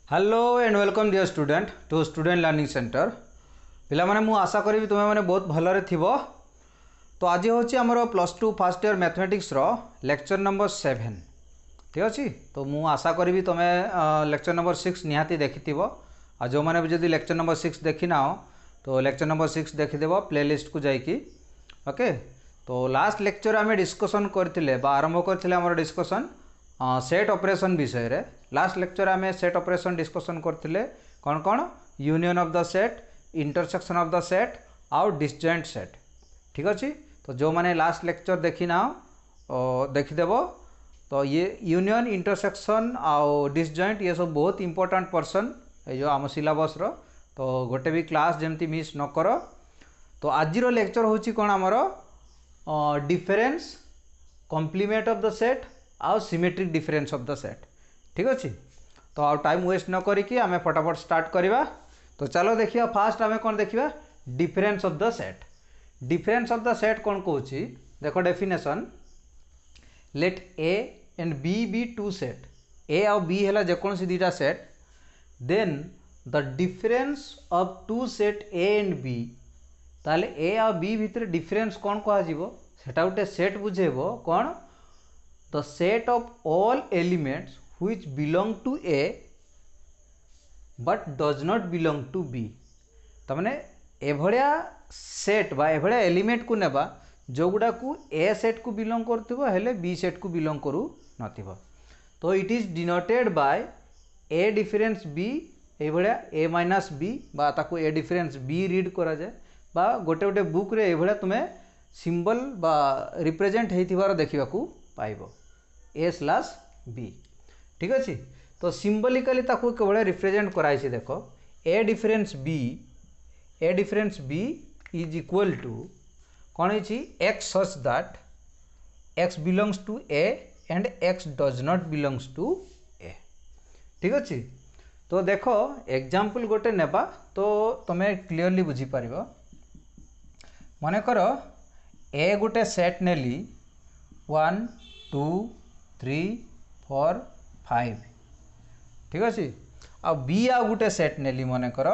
Hello and welcome dear student to student learning center पिला माने मु आशा करी तुम मैंने बहुत भलरे थिबो। तो आज हूँ आमर +2 first year mathematics lecture number 7 ठीक अच्छे। तो मु आशा करी तुम लेक्चर नंबर 6 निहाती देखि आ जो मैंने भी जदि लेक्चर नंबर 6 देखी ना तो लेक्चर नंबर 6 देखीदेव प्लेलिस्ट को जाइकी। ओके, तो लास्ट लेक्चर आम डिस्कसन करते आरंभ करते आम डिस्कसन सेट ऑपरेशन विषय रे। लास्ट लेक्चर आम सेट ऑपरेशन डिस्कसन करते कौन कौन union of the set, intersection of the set आउ डिसजॉइंट सेट। ठीक अच्छे, तो जो मैंने लास्ट लेक्चर देखी ना देखीदेव। तो ये यूनियन, इंटरसेक्शन आउ डिसजॉइंट ये सब बहुत इंपोर्टेंट पर्सन ये जो आम सिलेबस रो। तो गोटे भी क्लास जमती मिस न कर। तो आज लेक्चर हूँ कौन आमर difference, complement of the set आउ symmetric difference of the set. ठीक अच्छे, तो आउ टाइम वेस्ट न करिकी आमे फटाफट स्टार्ट करिबा। तो चलो देखिए फास्ट आमे कौन देखिबा difference of the set. Difference of the set कौन कहूची देखो definition. Let A and B two set, A आउ बी है जेकोसी दुटा set, then the difference of two set A and B. ताले ए आ बी भितर डिफरेंस कौन कह सेटा गोटे सेट बुझेबो कौन the set of all elements which belong to A but does not belong to B। तमने एभलिया सेट बा एभलिया element को नेबा जो गुडा को ए सेट को बिलोंग करथिबो हेले बी सेट को बिलोंग करू नथिबो। तो it is denoted by A difference B, एभलिया ए माइनस बी बा ताको ए डिफरेंस बी रीड करा जाए बा गोटे गोटे बुक रे एभलिया तुमे सिंबल बा रिप्रेजेंट हेथिबार देखिबा को पाइबो ए स्लैश बी। ठीक अच्छे, तो सिंबलिकली ताको केवल रिप्रेजेंट कराई देखो A difference B is equal to कौन है x such that x belongs to A and x does not belongs to A. ठीक अच्छे, तो देखो एग्जांपल गोटे नेबा तो तुम्हें क्लियरली बुझी पारिबो। मने करो ए गोटे सेट नेली 1 2 3 4 5। ठीक अच्छे, आ बी आ गोटे सेट नेली मन कर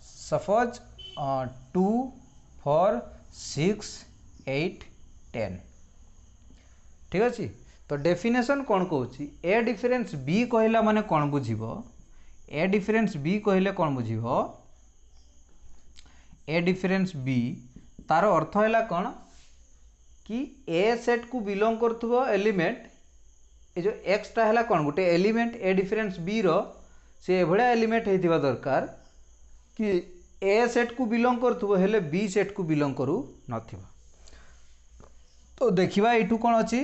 सपोज 2 4 6 8 10। ठीक अच्छे, तो डेफिनेशन कौन कहूँ ए डिफरेंस बी कहला माने कौन बुझिबो। ए डिफरेंस बी कहले कौन बुझिबो, ए डिफरेंस बी तार अर्थ है कौन कि ए सेट को बिलोंग करथुबो एलिमेंट ये जो एक्सटा है कौन गोटे एलिमेंट ए डिफरेंस बी रो से एभलिया एलिमेंट होइथिबा दरकार कि ए सेट को बिलोंग करथुबो हेले बी सेट को बिलोंग करू नथिबो। तो देखिबा एटू कौन अछि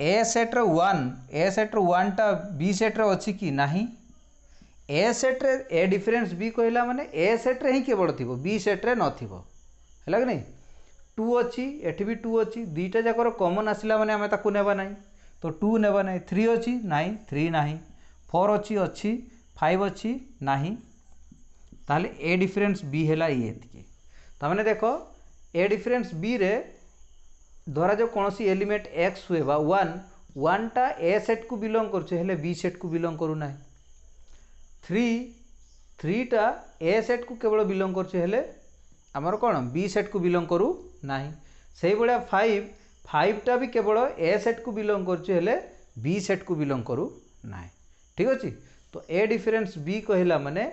ए सेट रो 1, ए सेट रो 1 टा बी सेट रो अछि कि नाही। ए सेट रे ए डिफरेंस बी कहला माने ए सेट रे ही केवल थिबो बी सेट रे नथिबो हैला कि नहीं। 2 अछि एठी भी 2 अछि, दुईटा जाकर कॉमन आसिला माने हमें ताकू नेबा नाही। तो 2 नेबा नहीं। 3 अच्छी नहीं, 3 नहीं। 4 अच्छी 5 अच्छी नहीं। ताहले ए डिफरेंस बी है ये तमें देखो ए डिफरेंस बी रे धरा जो कौन सी एलिमेंट एक्स हुए 1 टा ए सेट को बिलोंग कर बी सेट को बिलोंग करू ना। 3 टा ए सेट को केवल बिलोंग कर आमर कौन बी सेट को बिलोंग करू ना। से भाया 5 टा भी केवल ए सेट को बिलोंग कर बी सेट को बिलोंग करू ना। ठीक अच्छे, तो ए डिफरेंस बी कहला माने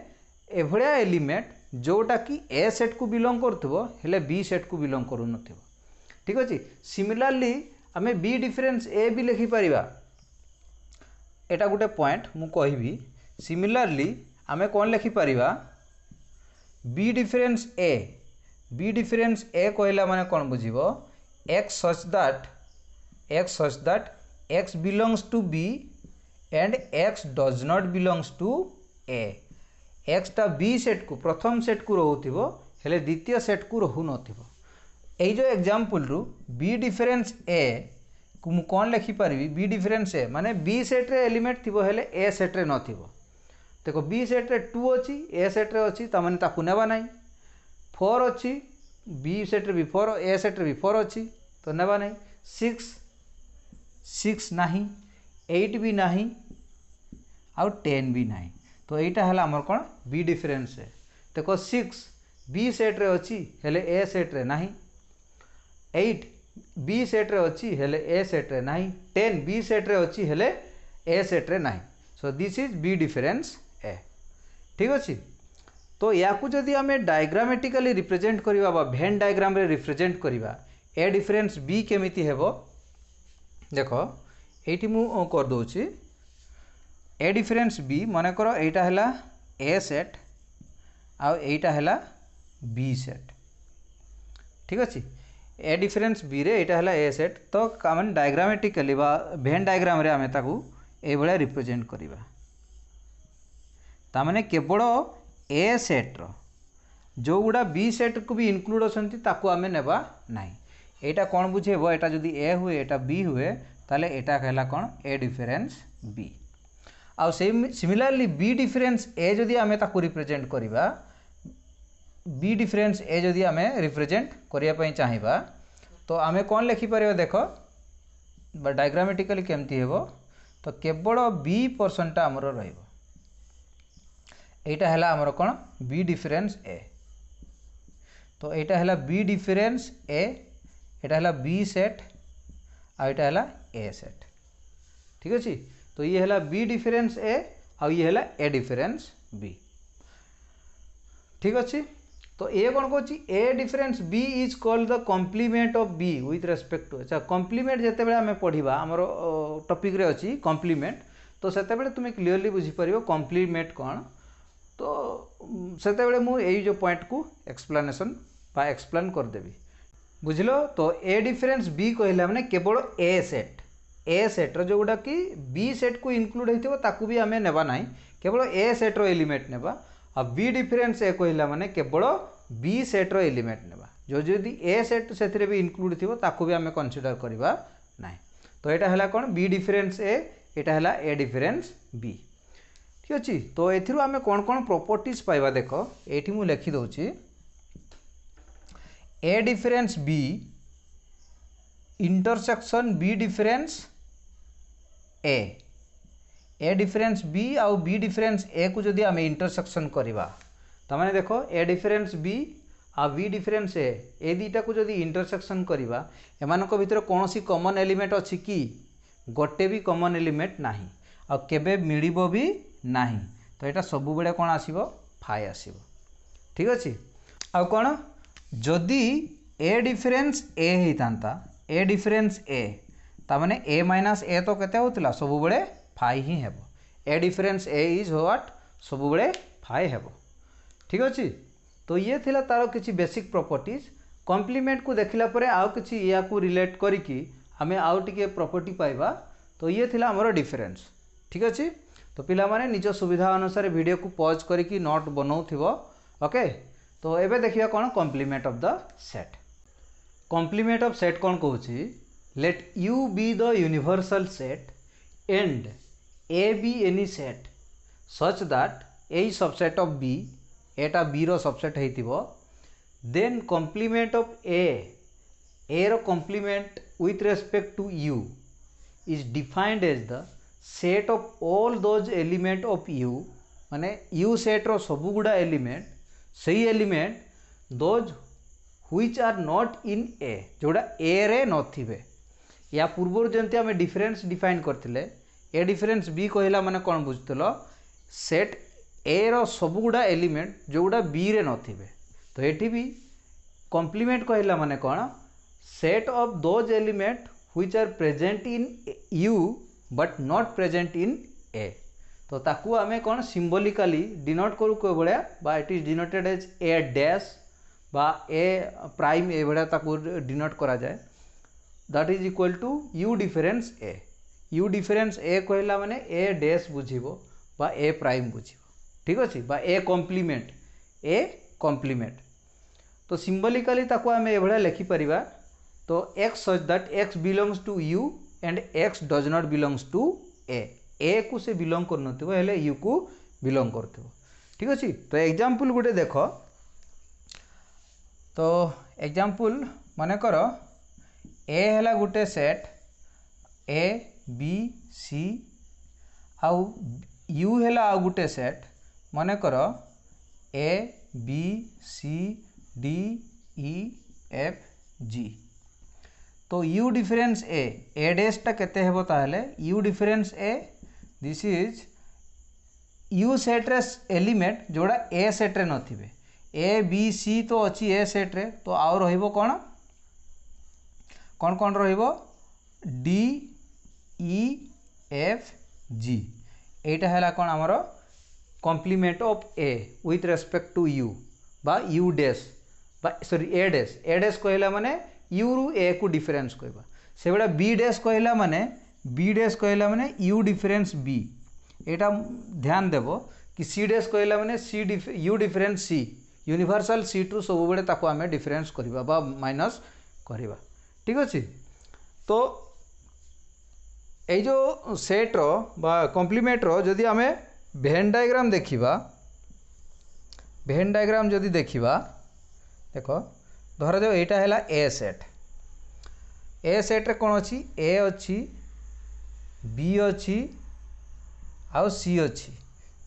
एभलिया एलिमेंट जोटा कि ए सेट को बिलोंग करथबो हेले बी सेट को बिलोंग करू नथिबो। ठीक अच्छे, सिमिलरली आमे बी डिफरेंस ए भी लिखि परिबा। एटा गोटे पॉइंट मु कहबी। सिमिलरली आमे कोन लिखि परिबा B difference A. B difference A कहला माने कोन बुझिबो x such that x belongs to b and x does not belongs to a। x टा b सेट को प्रथम सेट को रहउथिबो हेले द्वितीय सेट को रहु नथिबो। एई जो एग्जांपल रु b डिफरेंस a को मु कोन लिखि परबी b डिफरेंस a माने b सेट रे एलिमेंट थिबो हेले a सेट रे नथिबो। देखो b सेट रे 2 अछि a सेट रे अछि त माने ताकू नेबा नाही। 4 अछि बी सेट रे भी 4 ए सेट रे भी 4 अच्छी तो नेबा नहीं। 6 नहीं, 8 भी नहीं आउ 10 भी नहीं। तो यहाँ है आमर कौन बी डिफरेन्स ए। देखो 6 बी सेट्रे अच्छी हेले ए सेट्रे नहीं, 8 बी सेट्रे अच्छी हेले ए सेट्रे नहीं, 10 बी सेट्रे अच्छी हेले ए सेट्रे नहीं। So this is B difference A. ठीक अच्छे। तो या जदि आम डायग्रामेटिकली रिप्रेजेंट करवा बा भेन डायग्राम रे रिप्रेजेंट करवा ए डिफरेन्स बी केमिति हेबो। देखो ये मु कर दूची ए डिफरेन्स बी मन कर यहाँ है ए सेट आउ यहाँ है बी सेट। ठीक अच्छे। ए डिफरेन्स बी रे यहाँ है ए सेट। तो आम डायग्रामेटिकली बा भेन डायग्राम रे आम ताकू ए भाया रिप्रेजेंट करवा। तामाने केवल ए सेट्र जो गुड़ा बी सेट को भी इनक्लूड अच्छी ताकू आम नेबा नहीं। यहाँ कौन बुझेब यहाँ जदि ए हुए यहाँ बी हुए ताले यहाँ कहला कौन ए डिफरेन्स बी। आउ सिमिलरली बी डिफरेन्स ए जदि आम ताकू रिप्रेजेंट करवा, बी डिफरेन्स ए जदि आम रिप्रेजेंट करने चाहिए तो आम कौन लिखिपर देख डायग्रामेटिकली केमती हेबो। तो केवल बी पर्सनटा आमर रहिबो। यहाँ है आमर कौन बी डिफरेन्स ए। तो यहाँ है बी डिफरेन्स ए, यहाँ है बी सेट आ यहाँ है ए सेट। ठीक अच्छे। तो ये है बी डिफरेन्स ए आ ये है ए डिफरेन्स बी। ठीक अच्छे। तो ए कौन कौन A difference B is called the complement of B with respect to. अच्छा कॉम्प्लीमेंट जिते बड़े आम पढ़ा आमर टॉपिक रे अच्छी कॉम्प्लीमेंट। तो सेते बड़े तुम्हें क्लीयरली बुझीपर कॉम्प्लीमेंट कौन। तो सेते बड़े मु यही जो पॉइंट को एक्सप्लेनेशन बा एक्सप्लेन करदेवी बुझलो। तो ए डिफरेन्स बी कहला माने केवल ए सेट्र जो गुड़ा कि बी सेट को इनक्लूड होइथिबो ताकू भी आमे नेबा नाही, केवल ए सेट्र एलिमेंट नेबा। आ बी डिफरेन्स ए कहला माने केवल बी सेट्र एलिमेंट नेबा जो जदि ए सेट से भी इनक्लूड थिबो ताकू भी आमे कंसीडर करबा नाही। तो यहाँ है कौन बी डिफरेन्स ए, यहाँ है ए डिफरेन्स बी। ठीक अच्छे। तो एथिरु आमे कौन कौन प्रॉपर्टीज पाइबा देख ये मुझे लिखि दउची A difference B intersection B difference A difference B आउ बी डिफरेन्स ए को जदि आमे इंटरसेक्शन करवा तमाने देखो ए डिफरेन्स बी आ बी डिफरेन्स ए दुईटा को जदि इंटरसेक्शन करवा एमानक भितर कौन सी कॉमन एलिमेंट अच्छी कि गोटे भी कॉमन एलिमेंट नाही आ केबे मिलिबो भी नाही। तो यहाँ सब बेले कौन आसीबो फाइ आसीबो। ठीक अच्छे। आ कौन जदि ए डिफरेन्स ए होता ए डिफरेन्स ए तामाने ए माइनस ए तो केते होतला सब बेले फाइ ही हेबो। ए डिफरेन्स ए इज व्हाट सब बेले फाइ हेबो। ठीक अच्छे। तो ये थिला तार किछि बेसिक प्रॉपर्टीज। कॉम्प्लीमेंट को देखला परे आउ किछि या को रिलेट करिकी हमें आउ टिके प्रॉपर्टी पाइबा। तो ये थिला हमर डिफरेन्स। ठीक अच्छे। तो पिला माने निज सुविधा अनुसार वीडियो को पॉज करिकी नोट बनाउथिबो। ओके। तो एबे देखिया कौन complement of the set. Complement of set कौन कहूची let U be the universal set and A B any set such that A subset of B एटा बी रो सबसेट हेतिबो देन कॉम्प्लीमेंट ऑफ ए रो complement with respect to U is defined as the set of all those element of U माने U set रो सब गुड़ा element सही element those which are not इन ए जोड़ा ए रे नथिबे। या पूर्व जंती आमे डिफरेंस डिफाइन करथिले ए डिफरेंस बी कहला माने कौन बुझतलो सेट ए रो सब गुड़ा एलिमेंट जो गुड़ा बी रे नथिबे। तो एठी भी कॉम्प्लीमेंट कहला माने कौन set of those element which are present in U but not present in A. तो ताकू आमे कौन सिंबॉलिकली डिनोट करू को बळिया बा it is denoted as A dash बा ए प्राइम ए बळिया ताकू डिनोट करा जाए that is equal to U difference A. U difference A कहला माने ए डैश बुझिबो बा ए प्राइम बुझिबो। ठीक अछि बा ए कॉम्प्लीमेंट। तो सिंबॉलिकली ताकू आमे ए बळिया लिखि परिबा। तो x such that x belongs to U and x does not belongs to A को से बिलोंग कर नथिबो हेले यू को बिलोंग करथिबो। ठीक अछि। तो एग्जांपल गुटे देखो। तो एग्जांपल माने करो ए हैला गुटे सेट ए बी सी आउ यू है आ गोटे सेट मन कर A B C D E F G तो यू डिफरेंस ए डैशटा केते हेबो ताहले U difference A this is U सेट्रे एलिमेंट जोड़ा ए सेट्रे नथिबे ए बी सी तो अच्छी ए सेट्रे तो आउ रहिबो कौन कौन कौन रहिबो डी ई एफ जी एटा हैला कौन आमर complement of A with respect to U बा यू डैश बा सॉरी ए डैश कहला माने यू रु ए को डिफरेंस कहबा से बड़ा बी डैश कहला माने यू डिफरेंस बी एटा ध्यान देबो कि सी डैश कहला माने U difference C universal C to सब बड़े ताको आमे डिफरेंस करबा बा माइनस करबा ठीक अछि तो ए जो सेट रो बा कॉम्प्लीमेंट रो जदी आमे वेन डायग्राम देखिबा वेन डायग्राम जदी देखिबा देखो धर जो एटा हैला ए सेट रे कोन अछि ए अछि बी अछि आउ सी अच्छी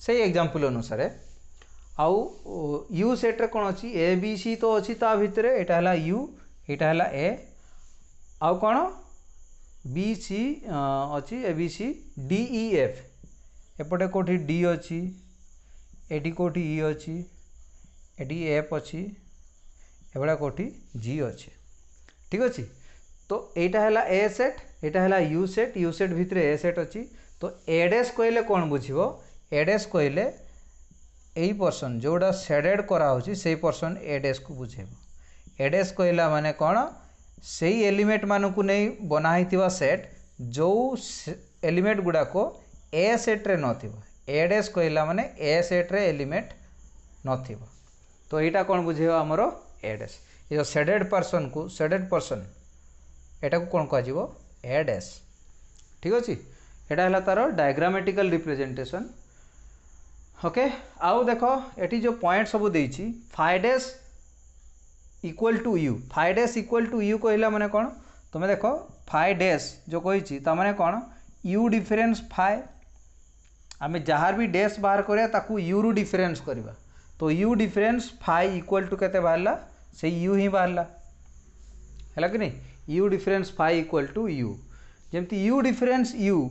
से एग्जांपल अनुसार आउ यू सेट रे कौन अच्छी ए बी सी तो अच्छी ता भितर एटा हला यू एटा हला ए आउ कौन बी सी अच्छी A B C D E F एपटे कोठी डी अच्छी एटी कोठी ई अच्छी एटी एफ अच्छी एबड़ा कोठी जी अच्छी ठीक अच्छी तो एटा हला ए सेट एटा हला यू सेट भितर ए सेट अच्छी तो एडेस कहले कौन बुझिबो एडेस कहले एई पर्सन जोड़ा शेडेड करा होची सेई पर्सन एडेस को बुझेबो एडेस कहला माने कौन सेई एलिमेंट मानु को नै बना हितिबा सेट जो एलिमेंट गुडा को ए सेट रे नथिबो एडेस कहला माने ए सेट रे एलिमेंट नथिबो तो एटा कौन बुझेबो हमरो एडेस ये शेडेड पर्सन एटा को कौन कह जिवो एडेस ठीक अछि एटा हला तार डायग्रामेटिकल रिप्रेजेंटेशन ओके आउ देखो एटी जो पॉइंट सब देइछि phi dash equal to U कहला माने कौन तुम देखो फाइ डैश जो कहिछि ता माने कौन यू डिफरेंस फाइ आमे जहार भी डैश बाहर करिया ताकू यू रु डिफरेंस करबा तो U difference phi equal to केते बाहरला से यू ही बाहरला हैला कि नहीं U difference phi equal to U जेमति यू डिफरेंस यू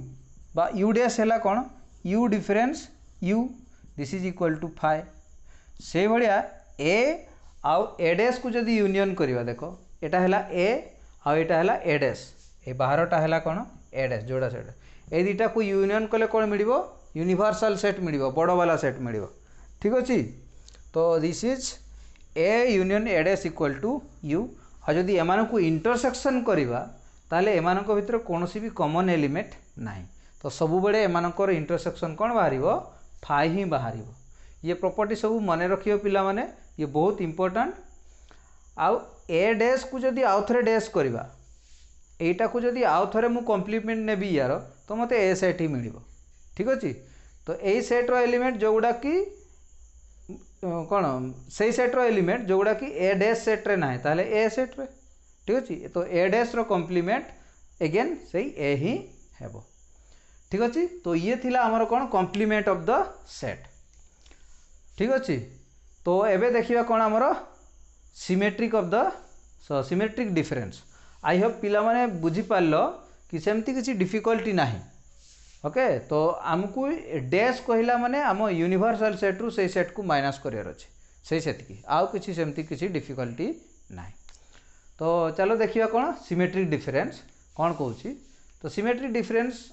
बा यू डैश है कौन U difference U this is equal to phi से भाया ए आउ ए डैश को जदि यूनियन करवा देखो एटा है ए आउ एटा है ए डैश ए बाहरटा है कौन ए डैश जोड़ा सेट ए दुटा को यूनियन कले कौन मिलिबो यूनिवर्सल सेट मिलिबो बड़ वाला सेट मिलिबो ठीक अछि तो this is A union A dash equal to U आ जदि एमान को इंटरसेक्शन करवा ताले एमान को भितर कोनोसी भी कॉमन एलिमेंट नाही तो सब बड़े एमानकर इंटरसेक्शन कौन बाहर फाइ ही बाहर ये प्रॉपर्टी सब मन रखियो पिला माने ये बहुत इंपोर्टेंट आउ ए डैश को जदि आउ थरे डैश करवा एटा को जदि आउ थरे मु कॉम्प्लीमेंट नेबी यार तो मते ए सेट ही मिलिबो ठीक अछि तो ए सेट रो एलिमेंट जोगुडा की कौन से सेट रो एलिमेंट जोगुडा की ए डैश सेट रे नाही ताले ए सेट रे ठीक अछि तो ए डैश रो कॉम्प्लीमेंट अगेन सही ए ही हेबो ठीक अच्छे तो ये थिला हमर कौन कॉम्प्लीमेंट ऑफ द सेट ठीक अच्छे तो एबे देखिबा कौन हमर symmetric of the symmetric difference I hope पिला माने बुझी पारलो कि सेमती किसी डिफिकल्टी नाही ओके तो आमको डैश कहला माने आम यूनिवर्सल सेट रु से सेट को माइनस करियर अछि से सेतकी आउ किसी सेमती किसी डिफिकल्टी नाही तो चलो देखिबा कौन सिमेट्रिक डिफरेंस कौन कहूची तो सिमेट्रिक डिफरेंस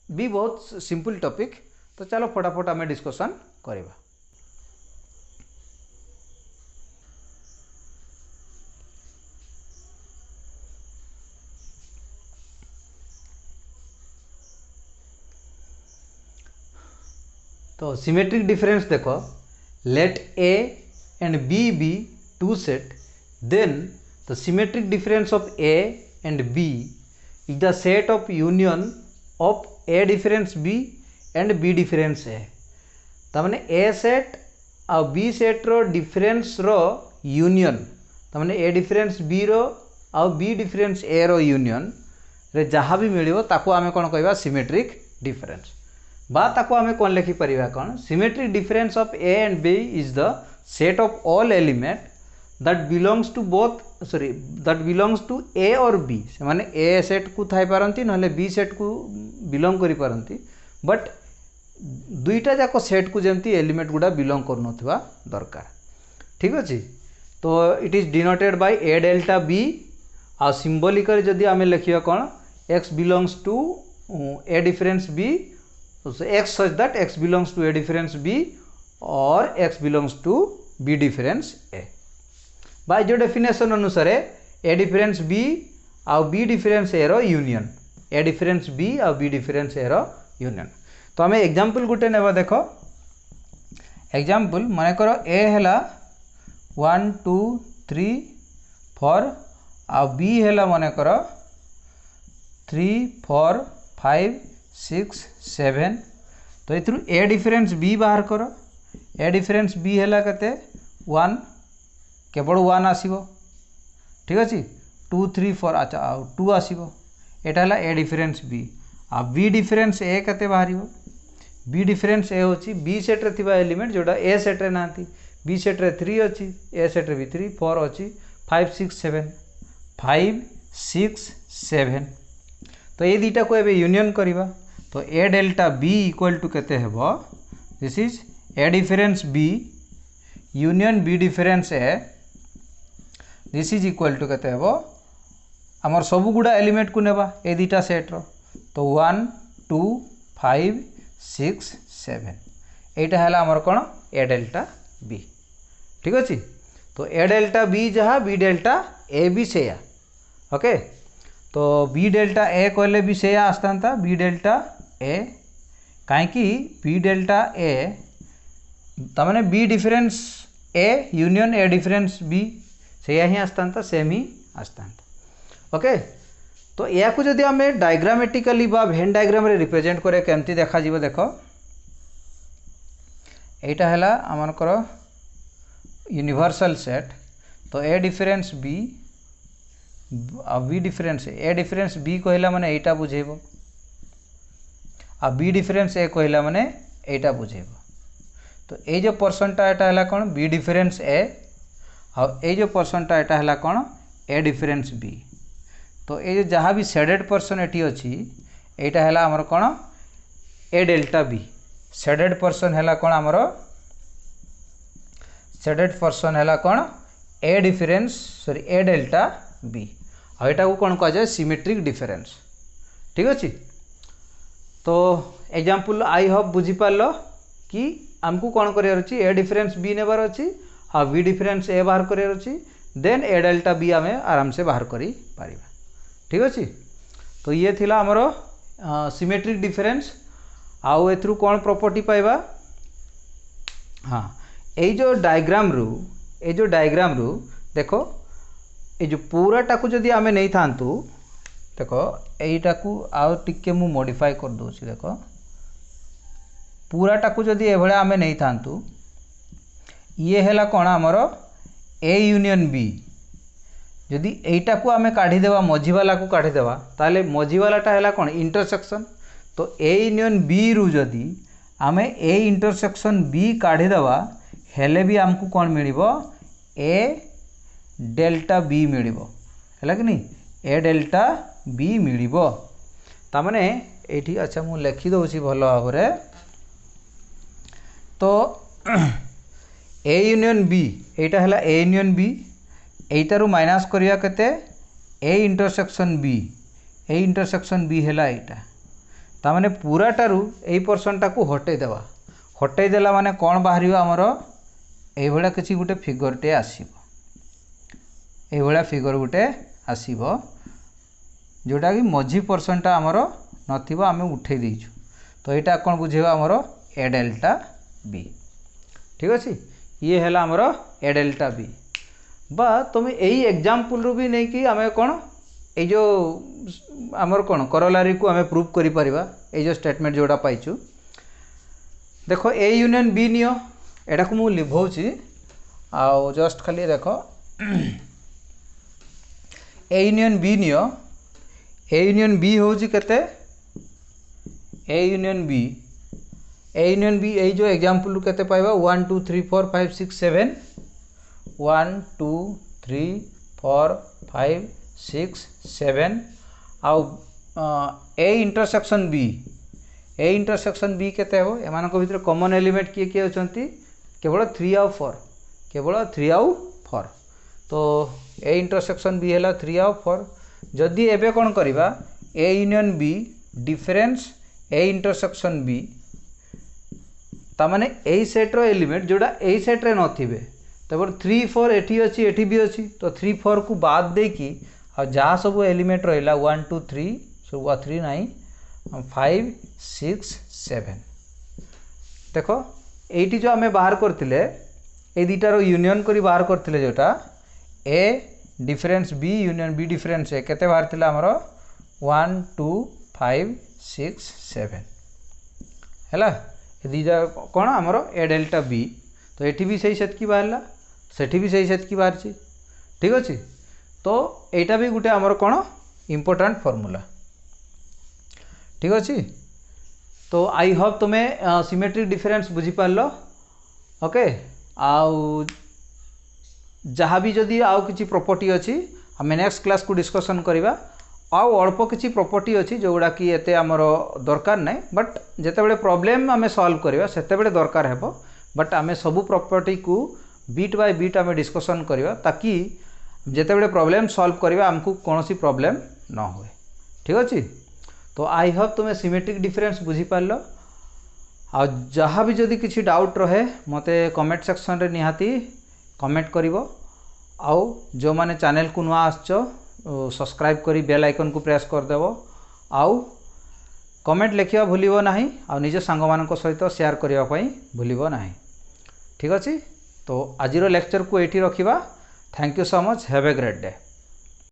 भी बहुत सिंपल टॉपिक तो चलो फटाफट आम डिस्कशन करवा तो सिमेट्रिक डिफरेंस देखो let A and B be two set then the symmetric difference of A and B is the set of union of A difference B and B difference A तमाने A set आ B set रो difference रो union तमाने A difference B रो आ B difference A रो union रे जहाँ भी मिलिबो ताको आमे कोन कहबा सिमेट्रिक डिफरेंस बा ताको आमे कौन लिखि परिबा कौन symmetric difference of A and B is the set of all element that belongs to both that belongs to A और बी से माने ए सेट को थाई पारंती नहले बी सेट को बिलोंग करि पारंती बट दुईटा जाक सेट को जेमती एलिमेंट गुडा बिलोंग कर नथिबा दरकार ठीक अछि। तो it is denoted by A delta B आ सिंबॉलिकली जदि आमे लिखिया कौन x belongs to A difference b x such that x belongs to a difference b or x belongs to b difference a by जो definition अनुसार a difference b आउ b difference a रो union a difference b आउ b difference a रो union. तो आम example गुटे नेबा देखो एग्जांपल माने करो a हैला 1 2 3 4 आउ b हैला माने करो 3 4 5 6 7 तो ये ए डिफरेंस बी बाहर करो ए डिफरेंस बी है कते 1 केवल 1 आसीबो ठीक अच्छे 2 3 4 अच्छा 2 आसीबो एटा है ए डिफरेंस बी आ बी डिफरेंस ए कते बाहर बी डिफरेंस ए होची बी सेट रे थिबा एलिमेंट जोड़ा ए सेट रे नांती बी सेट रे 3 अच्छी ए सेट रे भी 3 4 अच्छी 5 6 7 5 6 7 तो ये दुटा को एबे यूनियन करिबा तो A delta B equal to केते हेबो this is A difference B union B difference A this is equal to केते हेबो हमर सब गुडा एलिमेंट को नेबा ए दुटा सेट रो तो 1 2 5 6 7 एटा हैला हमर कोन ए डेल्टा बी ठीक अछि। तो ए डेल्टा बी जहा बी डेल्टा ए भी सेया ओके तो बी डेल्टा ए कहले भी से आस्ता बी डेल्टा ए कहीं बी डेल्टा ए तमाने B difference A union A difference B से ही आस्ता सेम ही आस्ता ओके। तो या को जदि आम डायग्रामेटिकली बा भेन डायग्राम रे रिप्रेजेंट करे केमती देखा जीवो देखो एटा हैला आमनकर यूनिवर्सल सेट तो ए डिफरेंस बी आ बी डिफरेंस ए डिफरेंस बी कहला माने एटा बुझेबो आ बी डिफरेंस ए कहला माने एटा बुझेबो। तो ए जो पर्सनटा एटा हला कोन बी डिफरेंस ए आ ए जो पर्सनटा एटा हला कोन ए डिफरेंस बी। तो ए जो जहाँ भी शेडेड पर्सन एटी अछि एटा हला हमर कोन ए डेल्टा बी शेडेड पर्सन हला कोन हमर शेडेड पर्सन हला कोन ए डिफरेंस सॉरी ए डेल्टा बी आ एटा को कौन कह जाए सिमेट्रिक डिफरेंस ठीक अच्छे। तो एग्जांपल आई होप बुझी पारलो कि आमको कौन करार अच्छी ए डिफरेंस बी नेबार अच्छी आ बी डिफरेंस ए बाहर करार अच्छी देन ए डेल्टा बी आम आराम से बाहर करी पारिबा ठीक अच्छे। तो ये थिला हमरो सिमेट्रिक डिफरेंस आउ एथरु कौन प्रॉपर्टी पाइबा हाँ ये जो डायग्राम रू देखो ये जो पूराटा को जदि आमे नहीं थांतु देखो यहीटा को आउ टिके मु मॉडिफाई कर दोछि देखो पूराटा को जदि एभळे आमे नहीं थांतु ये हैला कोन हमरो ए यूनियन बी जदि एटा को आमे काढी देबा मझी वाला को काढी देबा ताले मझी वालाटा हैला कोन इंटरसेक्शन। तो ए यूनियन बी रु जदि आमे ए इंटरसेक्शन बी काढी देबा हेले भी हमको कौन मिलिबो ए डेल्टा बी मिलिबो हैला कि नहीं ए डेल्टा बी मिलिबो ता माने एठी अच्छा मु लिखि दोछि भलो भाबरे। तो ए यूनियन बी एटा हैला ए यूनियन बी एटारू माइनस करिया केते ए इंटरसेक्शन बी हैला एटा ता माने पूराटारू एई पर्सनटा को हटै देला माने कोन बाहरियो हमरो एई भला किछि गुटे फिगरटे आसीबो एई भला फिगर गुटे आसीबो जोटा कि मझी पर्सनटा हमरो नथिबो आमे उठै दैछु। तो एटा कोन बुझेबा हमरो ए डेल्टा बी ठीक अछि ये हैला हमरो ए डेल्टा बी बा तुम यही एग्जांपल रू भी नहीं कि आमे कोन ए जो आमर कोन करोलारी को आमे प्रूव करि परिबा ए जो स्टेटमेंट जोड़ा पाइछु देखो ए यूनियन बी नियो एटा को मु लिखौछि आ जस्ट खाली देखो ए यूनियन बी नियो ए यूनियन बी होछि केते A union B A union B यही जो एग्जाम्पल केते पाइबा 1 2 3 4 5 6 7 1 2 3 4 5 6 7 आउ ए इंटरसेक्शन बी केते हो एमान को भीतर कॉमन एलिमेंट किए किए होचंती केवल 3 आउ 4 केवल 3 आउ 4 तो ए इंटरसेक्शन बी है 3 आउ 4 जदि एबे कौन करिबा A union B difference A intersection B ता माने एई सेट रो एलिमेंट जोड़ा एई सेट रे नथिबे तबर 3 4 एठी अछि एठी भी अछि तो 3 4 को बाद दे की आ जा सब एलिमेंट रहला 1 2 3 सब 3 नहीं 5 6 7 देखो एटी जो आमे बाहर करथिले ए दुटा रो यूनियन करी बाहर करथिले जोटा A difference B union B difference A केते बाहर थिला हमरो 1 2 5 6 7 हैला ए दुटा कोन हमरो ए डेल्टा बी तो एठी भी सही सेट की बाहरला सेठी भी सही सेट की बाहर छी ठीक अछि तो एटा भी गुटे हमरो कोन इंपोर्टेंट फार्मूला ठीक अछि तो आई होप तुम्हें सिमेट्रिक डिफरेंस बुझी पारलो ओके आउ जहाँ भी जदि आउ किसी प्रॉपर्टी अच्छी आम नेक्स्ट क्लास को डिस्कशन करवा आउ अल्प किसी प्रॉपर्टी अच्छी जोगुड़ा कि एते आमर दरकार नहीं बट जिते प्रॉब्लम आम सॉल्व करवा सेते दरकार है बट आम सबू प्रॉपर्टी को बीट बाय बीट आम डिस्कशन करवा ताकि जिते प्रॉब्लम सॉल्व करवा आमको कौन सी प्रॉब्लम न हुए ठीक अच्छे तो आई होप तुम्हें सिमेट्रिक डिफरेंस बुझी पारलो आ जहाँ भी जदि किसी डाउट रहे मते कमेंट सेक्शन रे निहाती कमेंट करिवो आउ जो माने चैनल को नुआ आसचो सब्सक्राइब करी बेल आइकन को प्रेस कर देवो आउ कमेंट लिखिया भूलिबो नाही आ निज सांग मानक सहित शेयर करिया पई भूलिबो नाही ठीक अछि तो आजिरो लेक्चर को एठी रखिबा thank you so much have a great day.